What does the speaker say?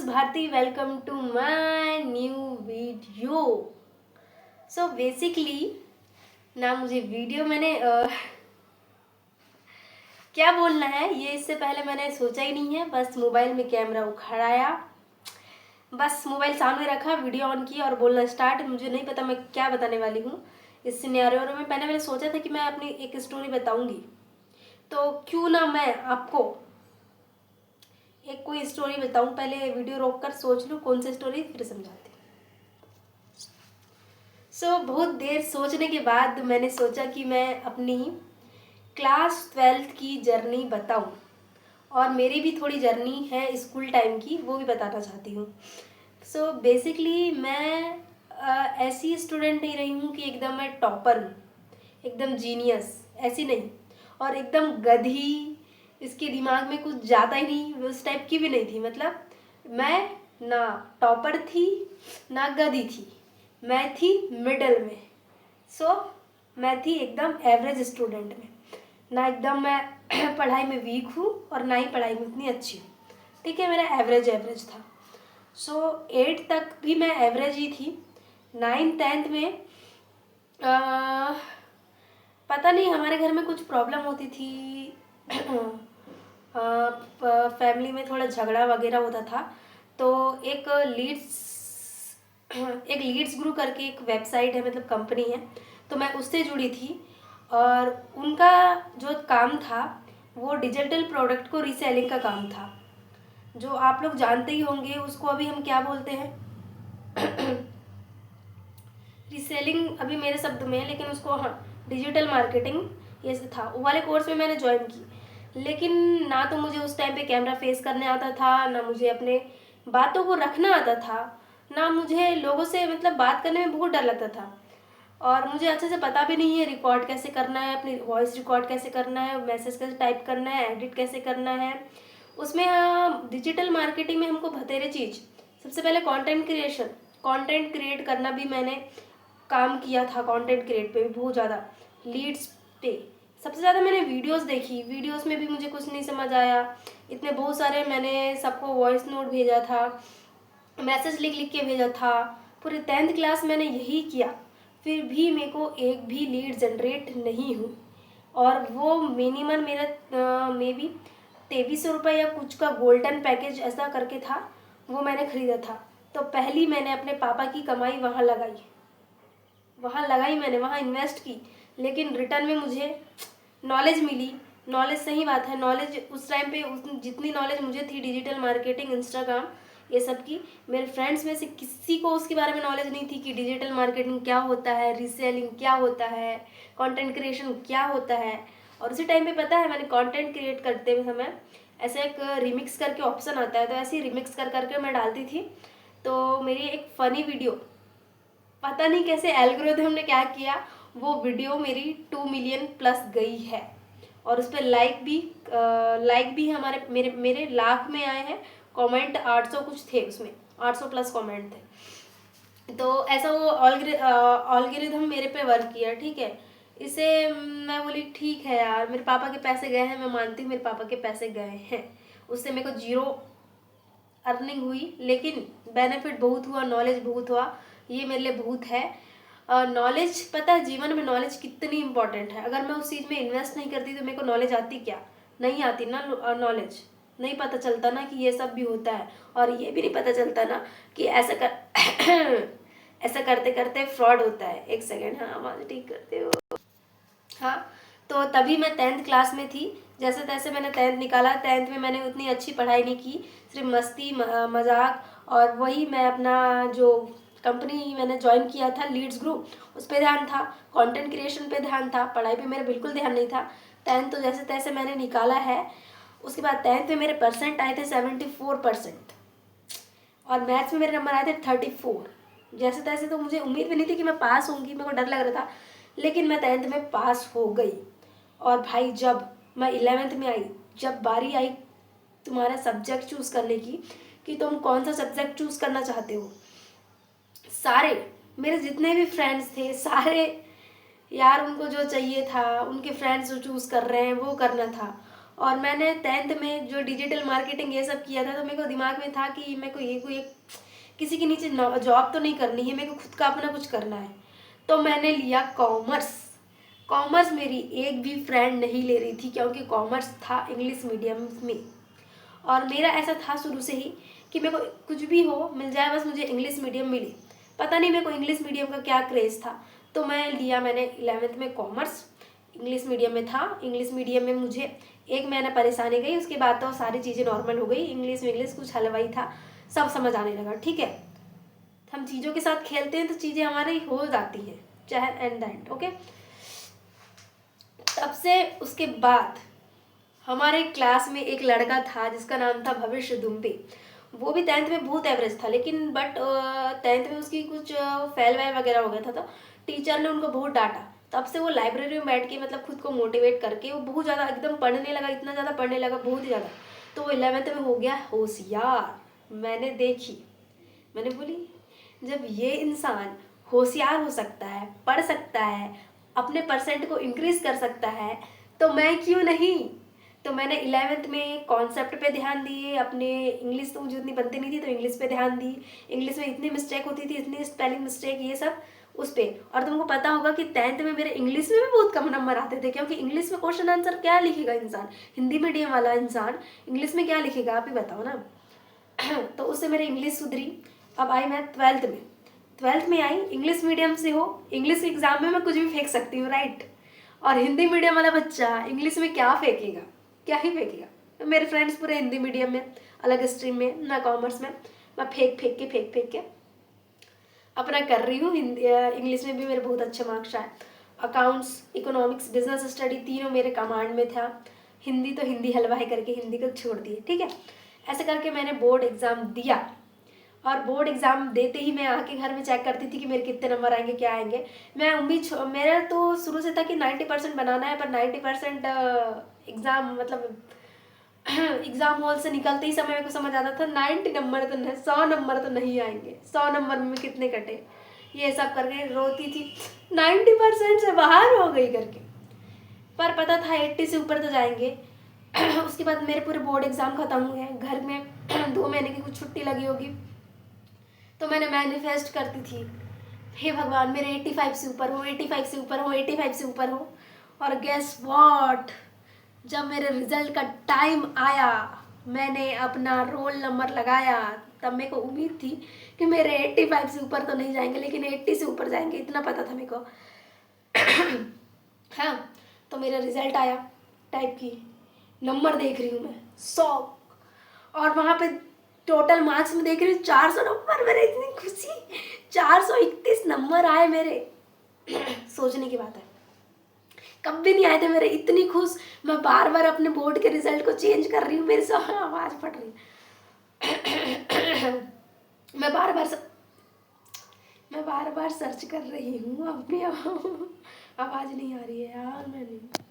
Bharti, welcome to my new video. So basically ना मुझे video मैंने क्या बोलना है ये इससे पहले मैंने सोचा ही नहीं है। बस मोबाइल में कैमरा उखाड़ाया, बस मोबाइल सामने रखा, वीडियो ऑन की और बोलना स्टार्ट। मुझे नहीं पता मैं क्या बताने वाली हूँ इस सिनेरियो में। मैंने सोचा था कि मैं अपनी एक स्टोरी बताऊँगी, तो क्यों ना मैं आपको एक कोई स्टोरी बताऊं। पहले वीडियो रोक कर सोच लूँ कौन सी स्टोरी, फिर समझाती हूँ। बहुत देर सोचने के बाद मैंने सोचा कि मैं अपनी क्लास 12th की जर्नी बताऊं, और मेरी भी थोड़ी जर्नी है स्कूल टाइम की, वो भी बताना चाहती हूँ। बेसिकली मैं ऐसी स्टूडेंट नहीं रही हूँ कि एकदम मैं टॉपर हूँ, एकदम जीनियस, ऐसी नहीं। और एकदम गधी, इसके दिमाग में कुछ ज़्यादा ही नहीं, उस टाइप की भी नहीं थी। मतलब मैं ना टॉपर थी ना गधी थी, मैं थी मिडल में। मैं थी एकदम एवरेज स्टूडेंट में, ना एकदम मैं पढ़ाई में वीक हूँ और ना ही पढ़ाई में इतनी अच्छी हूँ। ठीक है, मेरा एवरेज था। 8 तक भी मैं एवरेज ही थी। 9th-10th में पता नहीं हमारे घर में कुछ प्रॉब्लम होती थी। फैमिली में थोड़ा झगड़ा वगैरह होता था। तो एक लीड्स ग्रुप करके एक वेबसाइट है, मतलब कंपनी है, तो मैं उससे जुड़ी थी। और उनका जो काम था वो डिजिटल प्रोडक्ट को रीसेलिंग का काम था। जो आप लोग जानते ही होंगे उसको अभी हम क्या बोलते हैं रीसेलिंग अभी मेरे शब्द में है, लेकिन उसको हाँ डिजिटल मार्केटिंग ये था। वो वाले कोर्स में मैंने ज्वाइन की, लेकिन ना तो मुझे उस टाइम पे कैमरा फेस करने आता था, ना मुझे अपने बातों को रखना आता था, ना मुझे लोगों से मतलब बात करने में बहुत डर लगता था। और मुझे अच्छे से पता भी नहीं है रिकॉर्ड कैसे करना है, अपनी वॉइस रिकॉर्ड कैसे करना है, मैसेज कैसे टाइप करना है, एडिट कैसे करना है। उसमें डिजिटल मार्केटिंग में हमको बतेरे चीज़, सबसे पहले कंटेंट क्रिएट करना भी मैंने काम किया था। कंटेंट क्रिएट पे भी बहुत ज़्यादा, लीड्स पे सबसे ज़्यादा मैंने वीडियोस देखी। वीडियोस में भी मुझे कुछ नहीं समझ आया, इतने बहुत सारे मैंने सबको वॉइस नोट भेजा था, मैसेज लिख लिख के भेजा था। पूरी 10th क्लास मैंने यही किया, फिर भी मेरे को एक भी लीड जनरेट नहीं हुई। और वो मिनिमम मेरा मे बी 2300 रुपये या कुछ का गोल्डन पैकेज ऐसा करके था, वो मैंने ख़रीदा था। तो पहली मैंने अपने पापा की कमाई वहाँ लगाई मैंने, वहाँ इन्वेस्ट की, लेकिन रिटर्न में मुझे नॉलेज मिली। नॉलेज, सही बात है, नॉलेज उस टाइम पे जितनी नॉलेज मुझे थी डिजिटल मार्केटिंग, इंस्टाग्राम, ये सब की, मेरे फ्रेंड्स में से किसी को उसके बारे में नॉलेज नहीं थी कि डिजिटल मार्केटिंग क्या होता है, रीसेलिंग क्या होता है, कंटेंट क्रिएशन क्या होता है। और उसी टाइम पे पता है मैंने कंटेंट क्रिएट करते हुए समय ऐसे एक रिमिक्स करके ऑप्शन आता है, तो ऐसे ही रिमिक्स कर करके मैं डालती थी। तो मेरी एक फ़नी वीडियो, पता नहीं कैसे एल्गोरिथम ने क्या किया, वो वीडियो मेरी 2 मिलियन प्लस गई है। और उस पर लाइक भी हमारे मेरे लाख में आए हैं। कमेंट 800 कुछ थे, उसमें 800 प्लस कमेंट थे। तो ऐसा वो ऑलगोरिथम मेरे पे वर्क किया। ठीक है, इसे मैं बोली ठीक है यार, मेरे पापा के पैसे गए हैं, मैं मानती हूँ मेरे पापा के पैसे गए हैं, उससे मेरे को 0 अर्निंग हुई, लेकिन बेनिफिट बहुत हुआ, नॉलेज बहुत हुआ। ये मेरे लिए बहुत है। नॉलेज, पता है जीवन में नॉलेज कितनी इंपॉर्टेंट है। अगर मैं उस चीज़ में इन्वेस्ट नहीं करती तो मेरे को नॉलेज आती क्या, नहीं आती ना। नॉलेज नहीं पता चलता ना कि ये सब भी होता है, और ये भी नहीं पता चलता ना कि ऐसा करते करते फ्रॉड होता है। एक सेकेंड, हाँ आवाज़ ठीक करते हो। हाँ, तो तभी मैं 10th क्लास में थी। जैसे तैसे मैंने 10th निकाला। 10th में मैंने उतनी अच्छी पढ़ाई नहीं की, सिर्फ मस्ती मजाक। और वही मैं अपना जो कंपनी मैंने ज्वाइन किया था लीड्स ग्रुप, उस पर ध्यान था, कंटेंट क्रिएशन पे ध्यान था, पढ़ाई पे मेरा बिल्कुल ध्यान नहीं था। 10th तो जैसे तैसे मैंने निकाला है। उसके बाद 10th में मेरे परसेंट आए थे 74%, और मैथ्स में मेरे नंबर आए थे 34। जैसे तैसे तो मुझे उम्मीद भी नहीं थी कि मैं पास होंगी, मेरे को डर लग रहा था, लेकिन मैं 10th में पास हो गई। और भाई जब मैं 11th में आई, जब बारी आई तुम्हारा सब्जेक्ट चूज़ करने की कि तुम कौन सा सब्जेक्ट चूज़ करना चाहते हो, सारे मेरे जितने भी फ्रेंड्स थे, सारे यार उनको जो चाहिए था, उनके फ्रेंड्स जो चूज़ कर रहे हैं वो करना था। और मैंने 10th में जो डिजिटल मार्केटिंग ये सब किया था, तो मेरे को दिमाग में था कि मेरे को ये कोई एक किसी के नीचे जॉब तो नहीं करनी है, मेरे को खुद का अपना कुछ करना है। तो मैंने लिया कॉमर्स। कॉमर्स मेरी एक भी फ्रेंड नहीं ले रही थी, क्योंकि कॉमर्स था इंग्लिश मीडियम में। और मेरा ऐसा था शुरू से ही कि मेरे को कुछ भी हो मिल जाए, बस मुझे इंग्लिश मीडियम मिले। पता नहीं मेरे को इंग्लिश मीडियम का क्या क्रेज़ था, तो मैंने 11th में कॉमर्स इंग्लिश मीडियम में था। इंग्लिश मीडियम में मुझे 1 महीना परेशानी गई, उसके बाद तो सारी चीज़ें नॉर्मल हो गई। इंग्लिश कुछ हलवाई था, सब समझ आने लगा। ठीक है, हम चीज़ों के साथ खेलते हैं तो चीज़ें हमारी हो जाती हैं, चाहे एंड द एंड। ओके, तब से उसके बाद हमारे क्लास में एक लड़का था जिसका नाम था भविष्य दुम्बे। वो भी 10th में बहुत एवरेज था, लेकिन बट 10th में उसकी कुछ फेल वेल वगैरह हो गया था, तो टीचर ने उनको बहुत डांटा। तब से वो लाइब्रेरी में बैठ के मतलब खुद को मोटिवेट करके वो बहुत ज़्यादा एकदम पढ़ने लगा, इतना ज़्यादा पढ़ने लगा, बहुत ही ज़्यादा। तो वो 11th में हो गया होशियार। मैंने बोली, जब ये इंसान होशियार हो सकता है, पढ़ सकता है, अपने परसेंट को इंक्रीज कर सकता है, तो मैं क्यों नहीं। तो मैंने 11th में कॉन्सेप्ट पे ध्यान दिए अपने। इंग्लिश तो मुझे उतनी बनती नहीं थी, तो इंग्लिश पे ध्यान दी। इंग्लिश में इतनी मिस्टेक होती थी, इतनी स्पेलिंग मिस्टेक, ये सब उस पर। और तुमको पता होगा कि 10th में मेरे इंग्लिश में भी बहुत कम नंबर आते थे, क्योंकि इंग्लिश में क्वेश्चन आंसर क्या लिखेगा इंसान, हिंदी मीडियम वाला इंसान इंग्लिश में क्या लिखेगा, आप ही बताओ ना। तो उससे मेरी इंग्लिश सुधरी। अब आई मैं 12th में आई, इंग्लिश मीडियम से हो, इंग्लिश एग्जाम में मैं कुछ भी फेंक सकती हूँ, राइट। और हिंदी मीडियम वाला बच्चा इंग्लिश में क्या फेंकेगा, क्या ही फेंकेगा। तो मेरे फ्रेंड्स पूरे हिंदी मीडियम में, अलग स्ट्रीम में, ना कॉमर्स में। मैं फेंक के अपना कर रही हूँ। हिंदी इंग्लिश में भी मेरे बहुत अच्छे मार्क्स आए। अकाउंट्स, इकोनॉमिक्स, बिजनेस स्टडी तीनों मेरे कमांड में था। हिंदी तो हिंदी हलवाई करके हिंदी को छोड़ दिए। ठीक है, ऐसे करके मैंने बोर्ड एग्ज़ाम दिया। और बोर्ड एग्ज़ाम देते ही मैं आके घर में चेक करती थी कि मेरे कितने नंबर आएंगे, क्या आएंगे। मेरा तो शुरू से था कि 90% बनाना है, पर 90% एग्ज़ाम मतलब एग्ज़ाम हॉल से निकलते ही समय मेरे को समझ आता था 90 नंबर तो नहीं, 100 नंबर तो नहीं आएंगे, 100 नंबर में कितने कटे, ये सब करके रोती थी 90% से बाहर हो गई करके। पर पता था 80 से ऊपर तो जाएंगे। उसके बाद मेरे पूरे बोर्ड एग्ज़ाम ख़त्म हुए, घर में 2 महीने की कुछ छुट्टी लगी होगी। तो मैंने मैनिफेस्ट करती थी, हे भगवान मेरे 85 से ऊपर हो, 85 से ऊपर हो, 85 से ऊपर हो। और गेस व्हाट, जब मेरे रिजल्ट का टाइम आया, मैंने अपना रोल नंबर लगाया, तब मेरे को उम्मीद थी कि मेरे 85 से ऊपर तो नहीं जाएंगे, लेकिन 80 से ऊपर जाएंगे, इतना पता था मेरे को। हाँ, तो मेरा रिजल्ट आया, टाइप की नंबर देख रही हूँ मैं 100, और वहाँ पे टोटल मार्क्स में देख रही हूँ 400 नंबर। मेरे इतनी खुशी, 431 नंबर आए मेरे। सोचने की बात है, कभी नहीं आए थे मेरे, इतनी खुश। मैं बार बार अपने बोर्ड के रिजल्ट को चेंज कर रही हूँ, मेरे से आवाज़ फट रही है। मैं बार बार सर्च कर रही हूँ, अपनी आवाज़ नहीं आ रही है यार। मैंने